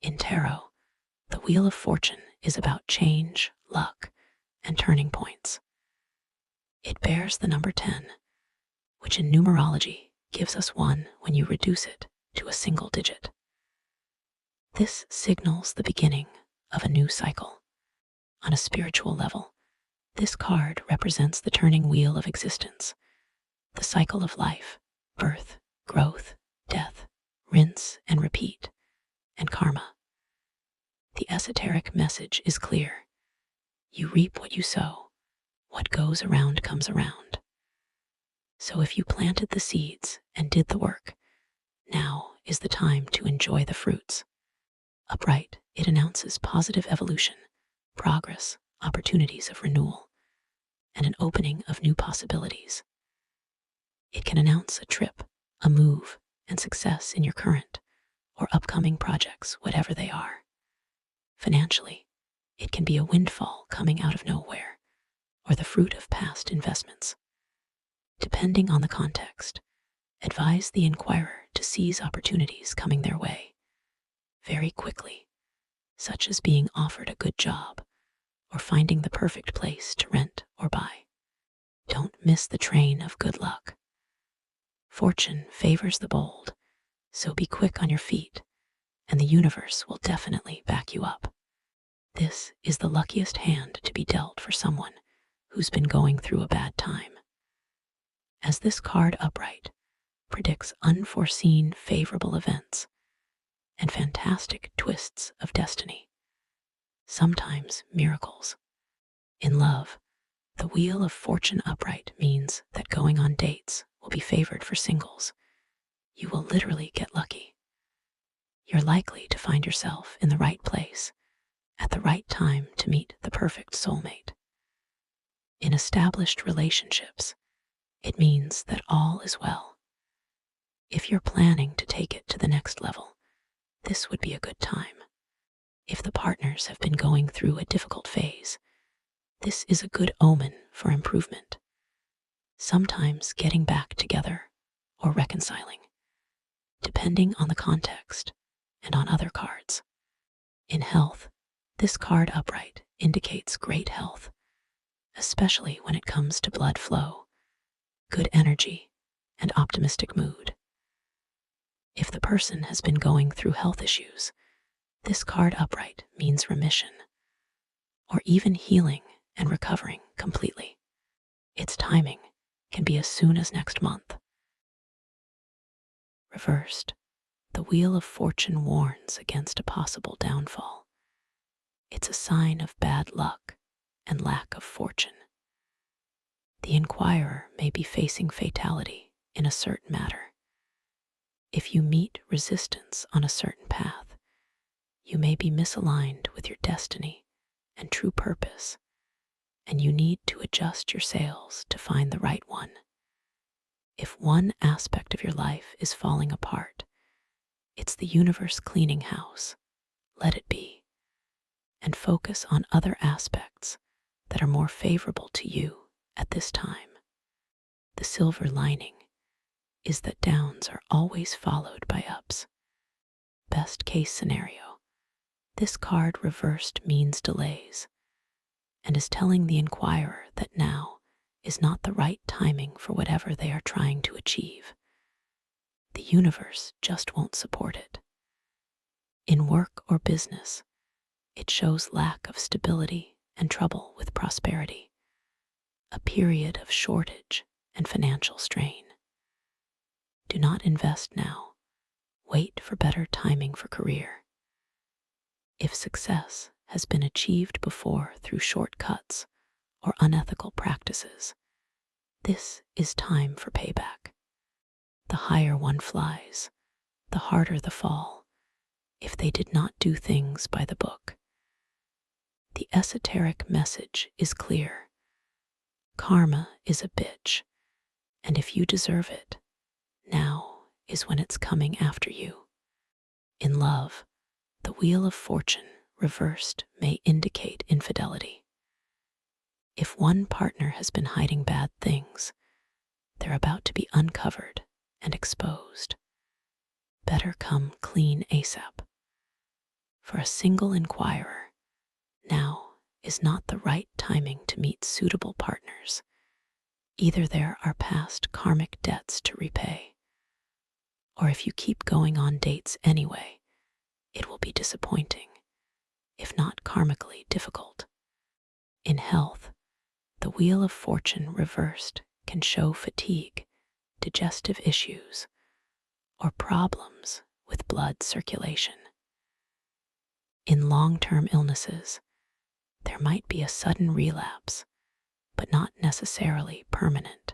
In tarot, the Wheel of Fortune is about change, luck, and turning points. It bears the number 10, which in numerology gives us 1 when you reduce it to a single digit. This signals the beginning of a new cycle. On a spiritual level, this card represents the turning wheel of existence, the cycle of life, birth, growth, death, rinse and repeat, and karma. The esoteric message is clear. You reap what you sow. What goes around comes around. So if you planted the seeds and did the work, now is the time to enjoy the fruits. Upright, it announces positive evolution, progress, opportunities of renewal, and an opening of new possibilities. It can announce a trip, a move, and success in your current or upcoming projects, whatever they are. Financially, it can be a windfall coming out of nowhere, or the fruit of past investments. Depending on the context, advise the inquirer to seize opportunities coming their way very quickly, such as being offered a good job or finding the perfect place to rent or buy. Don't miss the train of good luck. Fortune favors the bold, so be quick on your feet, and the universe will definitely back you up. This is the luckiest hand to be dealt for someone who's been going through a bad time, as this card upright predicts unforeseen favorable events and fantastic twists of destiny, sometimes miracles. In love, the Wheel of Fortune upright means that going on dates will be favored for singles. You will literally get lucky. You're likely to find yourself in the right place at the right time to meet the perfect soulmate. In established relationships, it means that all is well. If you're planning to take it to the next level, this would be a good time. If the partners have been going through a difficult phase, this is a good omen for improvement. Sometimes getting back together or reconciling, depending on the context and on other cards. In health, this card upright indicates great health, especially when it comes to blood flow, good energy, and optimistic mood. If the person has been going through health issues, this card upright means remission, or even healing and recovering completely. Its timing can be as soon as next month. Reversed, the Wheel of Fortune warns against a possible downfall. It's a sign of bad luck and lack of fortune. The inquirer may be facing fatality in a certain matter. If you meet resistance on a certain path, you may be misaligned with your destiny and true purpose, and you need to adjust your sails to find the right one. If one aspect of your life is falling apart, it's the universe cleaning house. Let it be, and focus on other aspects that are more favorable to you at this time. The silver lining is that downs are always followed by ups. Best case scenario, this card reversed means delays and is telling the inquirer that now is not the right timing for whatever they are trying to achieve. The universe just won't support it. In work or business, it shows lack of stability and trouble with prosperity, a period of shortage and financial strain. Do not invest now. Wait for better timing for career. If success has been achieved before through shortcuts or unethical practices, this is time for payback. The higher one flies, the harder the fall if they did not do things by the book. The esoteric message is clear. Karma is a bitch, and if you deserve it, now is when it's coming after you. In love, the Wheel of Fortune reversed may indicate infidelity. If one partner has been hiding bad things, they're about to be uncovered and exposed. Better come clean ASAP. for a single inquirer, now is not the right timing to meet suitable partners. Either there are past karmic debts to repay, or if you keep going on dates anyway, it will be disappointing, if not karmically difficult. In health, the Wheel of Fortune reversed can show fatigue, digestive issues, or problems with blood circulation. In long-term illnesses, there might be a sudden relapse, but not necessarily permanent.